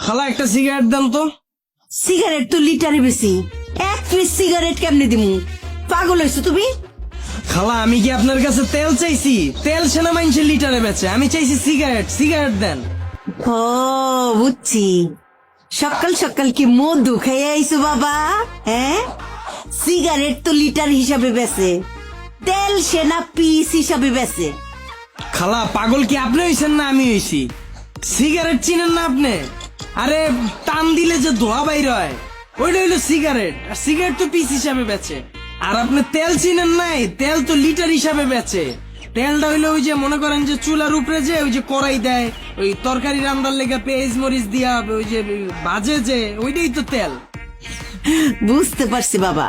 খালা একটা সিগারেট দেন তো। সিগারেট তো লিটারে বেশি, এক পিস সিগারেট কেমনে দিমু? পাগল হয়েছো তুমি? খালা আমি কি আপনার কাছে তেল চাইছি? তেল সেনা মানুষের লিটারে বেচে, আমি চাইছি সিগারেট। সিগারেট দেন। ও বুঝছি, সকাল সকাল কি মধু খেয়ে আইছো বাবা? হ্যাঁ, সিগারেট তো লিটার হিসাবে বেচে, তেল সেনা পিস হিসাবে বেচে। খালা পাগল কি আপনি হইছেন না আমি হইছি? সিগারেট চিনেন না আপনি? আরে টান দিলে যে ধোয়া বাইর হয় ওইটা হইলো সিগারেট, আর সিগারেট তো পিস হিসাবে বেচে। আর আপনি তেল চিনেন নাই? তেল তো লিটার হিসাবে বেচে। তেলটা হইলো ওই যে মনে করেন যে চুলার উপরে যে ওই যে কড়াই দেয়, ওই তরকারি রান্নার লেগে পেঁয়াজ মরিচ দিয়া ওই যে বাজে যে, ওইটাই তো তেল। বুঝতে পারছি বাবা,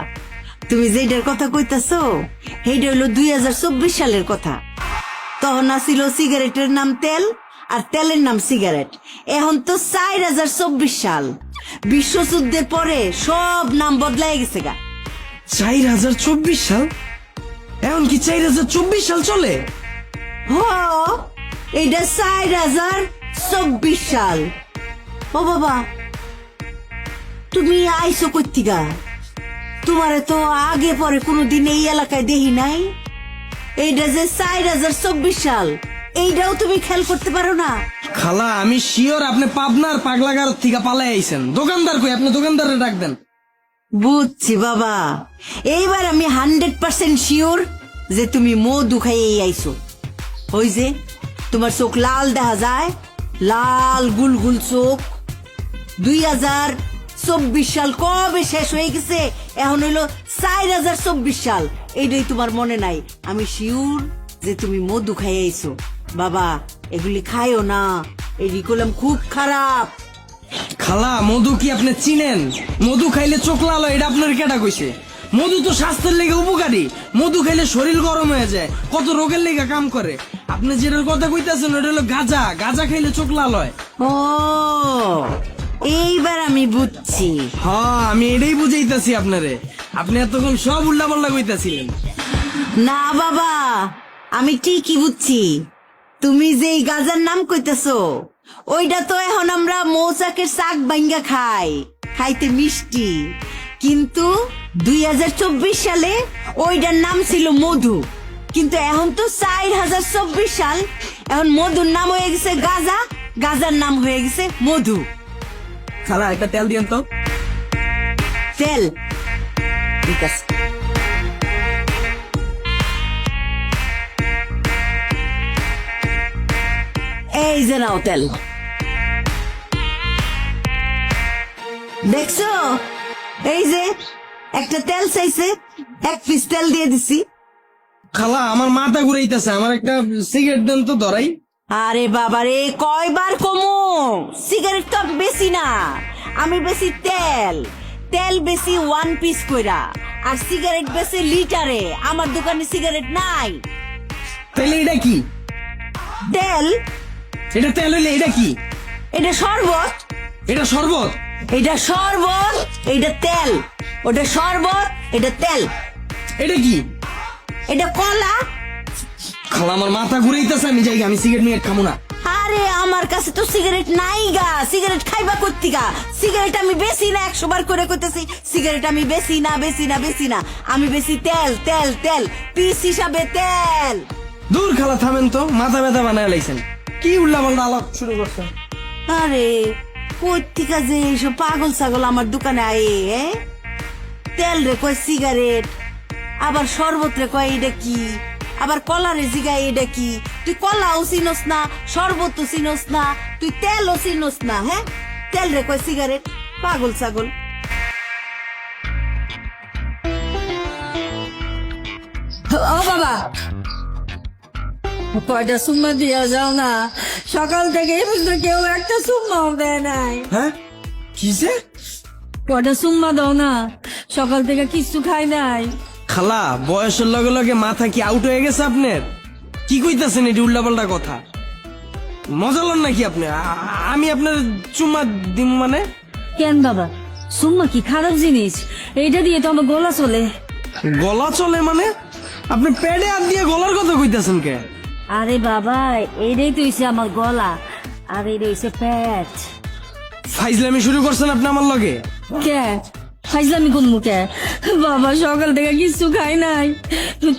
তুমি যেটার কথা কইতাছো সেইটা হইলো 2024 সালের কথা। তখন আসিল সিগারেটের নাম তেল আর তেলের নাম সিগারেট। এখন তো 2024 সাল, বিশ্বযুদ্ধের পরে সব নাম বদলাই গেছে গা। 2024 সাল? এখন কি 2024 সাল চলে? হ, এইটা 2024 সাল। ও বাবা, তুমি আইসো কইতিগা? তোমারে তো আগে পরে কোনোদিন এই এলাকায় দেখি নাই। এইটা যে 2024 সাল, এইটাও তুমি খেয়াল করতে পারো না? খালা আমি শিওর আপনি পাবনার পাগলাগার থেকে পালাই আইছেন। দোকানদার কই? আপনি দোকানদারে ডাক দেন। বুঝছি বাবা, এইবার আমি 100% শিওর যে তুমি মধু খাইয়ে আইছো। ওই যে তোমার চোখ লাল দেখা যায়, লাল গুলগুল চোখ। 2024 সাল কবে শেষ হয়ে গেছে, এখন হইলো 2024 সাল। এইটাই তোমার মনে নাই? আমি শিওর যে তুমি মধু খাইয়ে আইছো। বাবা এগুলি খাইও না, এগুলি করলাম খুব খারাপ। খালা মধু কি আপনি চিনেন? মধু খাইলে চোখ লাল হয়, এটা আপনার কেটা কইছে? মধু তো স্বাস্থ্যের লেগে উপকারী। মধু খাইলে শরীর গরম হয়ে যায়, কত রোগের লেগে কাম করে। আপনি যেটার কথা কইতাছেন ওটা হলো গাঁজা। গাঁজা খাইলে চোখ লাল হয়। ও, এইবার আমি বুঝছি। হ্যাঁ আমি এটাই বুঝাইতাছি আপনারে। আপনি এতক্ষণ সব উল্টা পাল্টা কইতাছিলেন। না বাবা, আমি ঠিকই বুঝছি। তুমি যে গাজার নাম কইতেছো ওইটা তো এখন আমরা মৌচাকের শাক ভাঙ্গা খাই, খাইতে মিষ্টি। কিন্তু 2024 সালে ওইটার নাম ছিল মধু। কিন্তু এখন তো 2024 সাল, এখন মধুর নাম হয়ে গেছে গাজা, গাজার নাম হয়ে গেছে মধু। খালা একটা তেল দিয়েন তো। তেল? ঠিক আছে। এই যে নাও তেল। দেখছো, এই যে একটা তেল চাইছে, এক পিস তেল দিয়ে দিছি। খালা আমার মাথা ঘুরাইতেছে, আমার একটা সিগারেট দেন তো ধরাই। আরে বাবারে, কয়বার কমু? সিগারেট তো আমি বেশি না, আমি বেশি তেল। তেল বেশি 1 পিস কইরা, আর সিগারেট বেশি লিটারে। আমার দোকানে সিগারেট নাই। তাইলে এটা কি? তেল? এটা তেল হইলে এটা কি? এটা শরবত। এটা শরবত? এটা শরবত, এটা তেল। ওটা শরবত, এটা তেল। এটা কি? এটা কলা। খালা আমার মাথা ঘুরাইতেছে, আমি যাই, আমি সিগারেট মিগারেট খাবো না। আরে আমার কাছে তো সিগারেট নাই গা, সিগারেট খাইবা করতি গা? সিগারেট আমি বেশি না, 100 বার করে কইতেছি সিগারেট আমি বেশি না, বেশি না, বেশি না। আমি বেশি তেল, তেল, তেল, পিস হিসাবে তেল। দূর খালা থামেন তো, মাথা ব্যথা বানায় লাইছেন। কি উল্লা পাল্টা আলাপ শুরু করছেন? আরে কইতিকা যে এইসব পাগল ছাগল আমার দোকানে আয়ে, তেল রে কয় সিগারেট, আবার শরবত রে কয় এটা কি, আবার কলা রে জিগায় এটা কি। তুই কলাও চিনস না, শরবতও চিনস না, তুই তেলও চিনস না। হ্যাঁ, তেল রে কয় সিগারেট, পাগল ছাগল। ও বাবা, কয়টা সুম্মা দিয়া যাও না? সকাল থেকে এই পর্যন্ত কেউ একটা সুম্মাও দেয় নাই। হ্যাঁ কিসে? কয়টা সুম্মা দাও না, সকাল থেকে কিছু খাই নাই। খালা বয়সের লগে লগে মাথা কি আউট হয়ে গেছে আপনার? কি কইতাছেন এটি উল্টা পাল্টা কথা? মজা লন নাকি আপনি? আমি আপনার চুম্মা দিম মানে? কেন বাবা, সুম্মা কি খারাপ জিনিস? এইটা দিয়ে তো আমার গলা চলে। গলা চলে মানে? আপনি পেটে হাত দিয়ে গলার কথা কইতাছেন কে? আরে বাবা, এইটাই তো হইছে আমার গলা, আর এইটা হইছে পেট। ফাইজলামি শুরু করছেন আপনি আমার লগে? কে ফাইজলামি কোন মুখে? বাবা সকাল থেকে কিছু খাই নাই,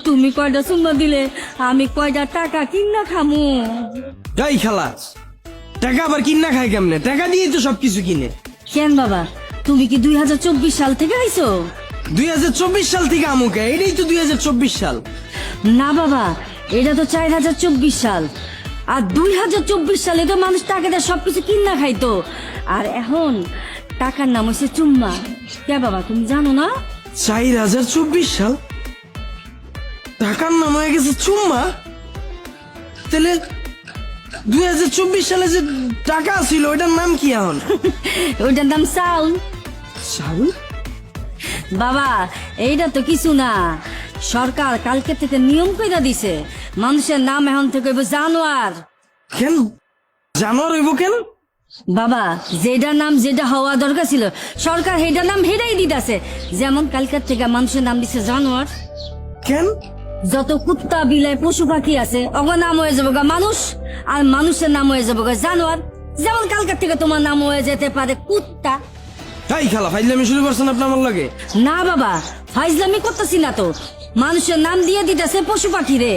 তুমি কয়টা চুম্মা দিলে আমি কয়টা টাকা কিনা খামু। এই খেলা, টাকা আবার কিনা খায় কেমনে? টাকা দিয়ে তো সবকিছু কিনে। কেন বাবা, তুমি কি 2024 সাল থেকে আইছো? 2024 সাল থেকে আমুকে, এটাই তো 2024 সাল। না বাবা, এটা তো 4024 সাল। আর 2024 সালে তো মানুষ টাকা দিয়ে সবকিছু কিনা খাইতো, আর এখন টাকার নাম হচ্ছে চুম্মা। কে বাবা, তুমি জানো না? 4024 সাল, টাকার নাম হয়ে গেছে চুম্মা। তাহলে 2024 সালে যে টাকা ছিল ওইটার নাম কি এখন? ওইটার নাম চাউল। চাউল? বাবা এইটা তো কিছু না, সরকার কালকে থেকে নিয়ম কইরা দিছে, মানুষের নাম এখন থেকে হইব জানোয়ার। কেন জানোয়ার হইব কেন? বাবা যেটা নাম যেটা হওয়া দরকার ছিল সরকার সেটা নাম হেরাই দিতেছে। যেমন কালকার থেকে মানুষের নাম দিছে জানোয়ার। কেন? যত কুত্তা বিলাই পশু পাখি আছে ওগো নাম হয়ে যাবো গা মানুষ, আর মানুষের নাম হয়ে যাবো গা জানোয়ার। যেমন কালকার থেকে তোমার নাম হয়ে যেতে পারে কুত্তা। তাই খেলা ফাইজলামি শুরু করছেন আপনি আমার লগে? না বাবা, ফাইজলামি করতেছি না তো, মানুষের নাম দিয়ে দিতেছে পশু পাখি রে।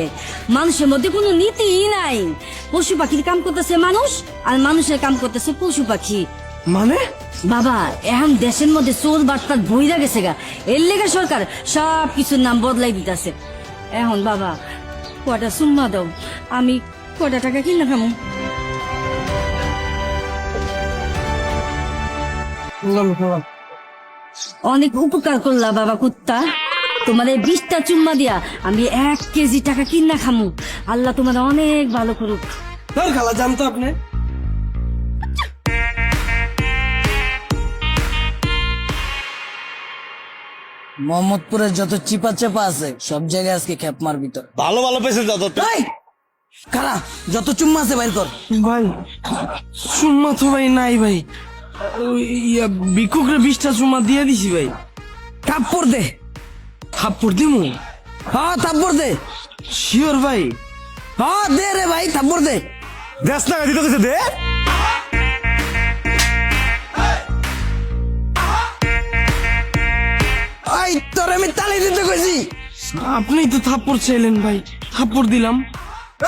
মানুষের মধ্যে কোনো নীতি নাই, পশু পাখির কাম করতেছে মানুষ, আর মানুষের কাম করতেছে পশু পাখি। মানে? বাবা এখন দেশের মধ্যে চোর বাটপাট বইরা গেছে গা, এর লেগে সরকার সব কিছুর নাম বদলাই দিতেছে। এখন বাবা কয়টা সুম্মা দাও, আমি কয়টা টাকা কিনা খামু। অনেক উপকার করলা বাবা কুত্তা, তোমার এই 20টা চুম্মা দিয়া আমি 1 কেজি টাকা কিনা খামু। আল্লাহ তোমার অনেক ভালো করুক। তোর খালা জানতো আপনি? মোহাম্মদপুরের যত চিপা চাপা আছে সব জায়গায় আজকে খেপ মারবি তোর। ভালো ভালো পেছে যত এই, কারা যত চুম্মা আছে বাইর কর। ভাই চুম্মা তো ভাই নাই ভাই, ভিক্ষুকরে 20টা চুম্মা দিয়ে দিছি ভাই। থাপ্পড় দে। থাপ্পড় দিমু? হ্যাঁ থাপ্পড় দে। শিওর ভাই? হ্যাঁ দে রে ভাই থাপ্পড় দে। দেশ টাকা দিতে গেছে দে। এই তোর আমি তালি দিতে কইছি। আপনিই তো থাপ্পড় চাইলেন ভাই, থাপ্পড় দিলাম।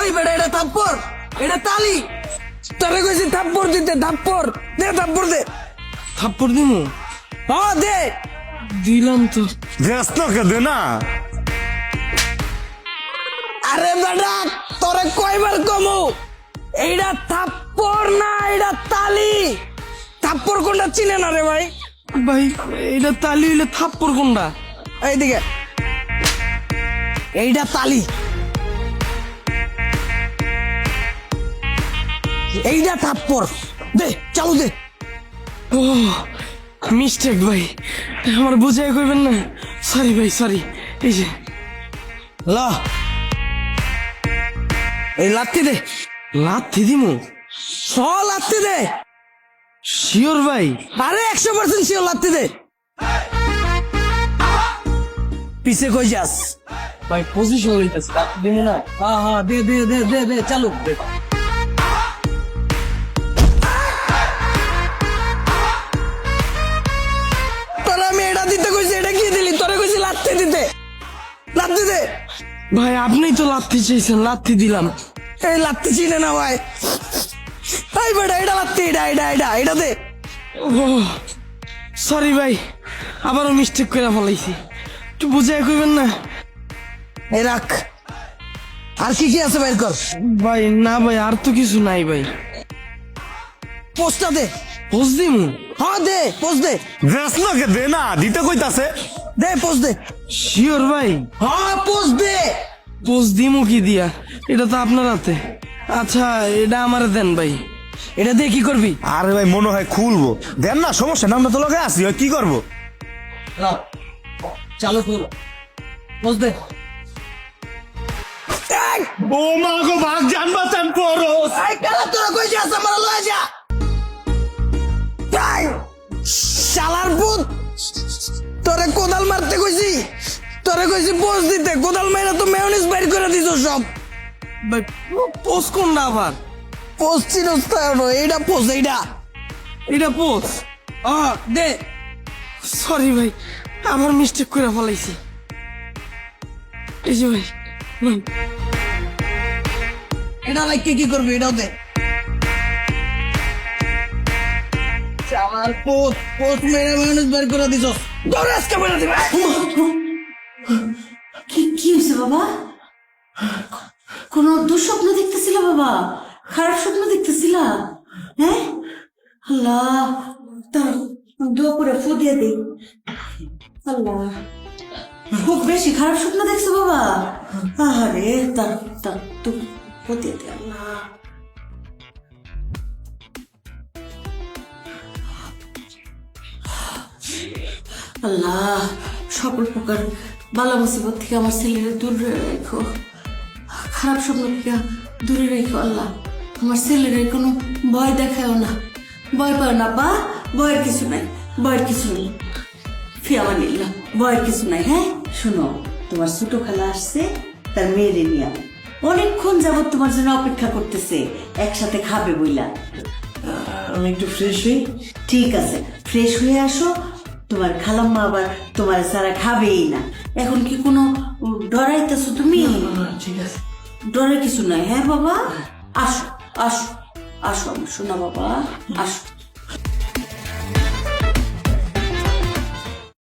এই বেটা এটা থাপ্পড়, এটা তালি। তোরে কইছি থাপ্পড় দিতে, থাপ্পড় দে, থাপ্পড় দে। থাপ্পড় দিমু? হ্যাঁ দে। দিলাম তো। দেশ টাকা দে না। আরে বেটা তোরে কয়বার কমু, এইটা থাপ্পড় না এটা তালি। থাপ্পড় কোনটা চিনে না রে ভাই? ভাই এটা তালি হইলে থাপ্পড় কোনটা? এইদিকে এইটা তালি, এইটা থাপ্পড়। দে চালু দে। ও মিস্টেক ভাই, আমার বুঝাই কইবেন না। সরি ভাই সরি। এই যে ল এই লাত্তি দে। লাথি দিমু? লাত্তি দে। শিওর ভাই? আরে 100% শিওর লাত্তি দে। পিছে কই যাস? ভাই পজিশন হইতাছে, লাথি দিমু না? হ্যাঁ হ্যাঁ দে দে দে দে দে চালু দে। তোরা আমি এটা দিতে কইছি, এটা কি দিলি? তোরা কইছি লাত্তি দিতে, লাত্তি দে। ভাই আপনিই তো লাথি চাইছেন, লাথি দিলাম। এই লাত্তি চিনে না ভাই। এই বেটা এটা লাত্তি, এটা এটা এটা এটা দে। ও সরি ভাই, আবারও মিস্টেক করে ফলাইছি, একটু বুঝাই কইবেন না? এই রাখ। আর কি কি আছে বের কর। ভাই না ভাই আর তো কিছু নাই ভাই। পোস্টটা দে। পোজ দিমু? হ্যাঁ দে পোস্ট দে। দেশ টাকা দে না, দিতে কইতাছে। দে পোস্ট দে। শিওর ভাই? হ্যাঁ পোস্ট দে। পোজ দিমু কি দিয়া? এটা তো আপনার হাতে। আচ্ছা এটা আমারে দেন ভাই। এটা দিয়ে কি করবি? আরে ভাই মনে হয় খুলবো, দেন না সমস্যা না, আমরা তো লোকে আছি, কি করবো? চালু কর, পোস্ট দে। এই, ও মা গো ভাগ জান বাঁচান করো। এই কালা তোরা কই যাস? আমার লয়ে যা। এই, শালার পুত, তোরে কোদাল মারতে কইছি, তোরে কইছি পোস্ট দিতে, কোদাল মাইরা তো মেয়োনিজ বাইর করে দিছ সব। ভাই পোজ কোনটা আবার? পোস্ট চিনস তো এখনো? এইটা পোস্ট, এইটা এটা পোষ দে সরি ভাই আমার মিস্টেক করে ফলাইছি এই যে ভাই হুম। এটা লাইকে কি করবি এটাও দে আমার পোত পোত মেরে মানুষ বের করে দিছ তোর আজকে বেরো দিবে কি কি হয়েছে বাবা কোনো দুঃস্বপ্ন দেখতেছিল বাবা খারাপ স্বপ্ন দেখতেছিলা হ্যাঁ আল্লাহ তার দোয়া করে ফু দিয়ে দে আল্লাহ খুব বেশি খারাপ স্বপ্ন দেখছো বাবা আরে তার তার তো ফু দিয়ে দে আল্লাহ আল্লাহ সকল প্রকার বালা মুসিবত থেকে আমার ছেলের দূরে রেখো খারাপ স্বপ্ন থেকে দূরে রেখো আল্লাহ আমার ছেলের কোনো ভয় দেখাও না ভয় পাও না বা ভয়ের কিছু নাই ভয়ের কিছু নেই ফিয়ামান নিল্লা ভয়ের কিছু নাই হ্যাঁ শোনো তোমার ছোট খালা আসছে তার মেয়েরে নিয়ে অনেকক্ষণ যাবত তোমার জন্য অপেক্ষা করতেছে একসাথে খাবে বইলা আমি একটু ফ্রেশ হই ঠিক আছে ফ্রেশ হয়ে আসো তোমার খালাম্মা আবার তোমার সারা খাবেই না এখন কি কোনো ডরাইতেছো তুমি ঠিক আছে ডরে কিছু নাই হ্যাঁ বাবা আসো আসো আসো আমার সোনা বাবা আসো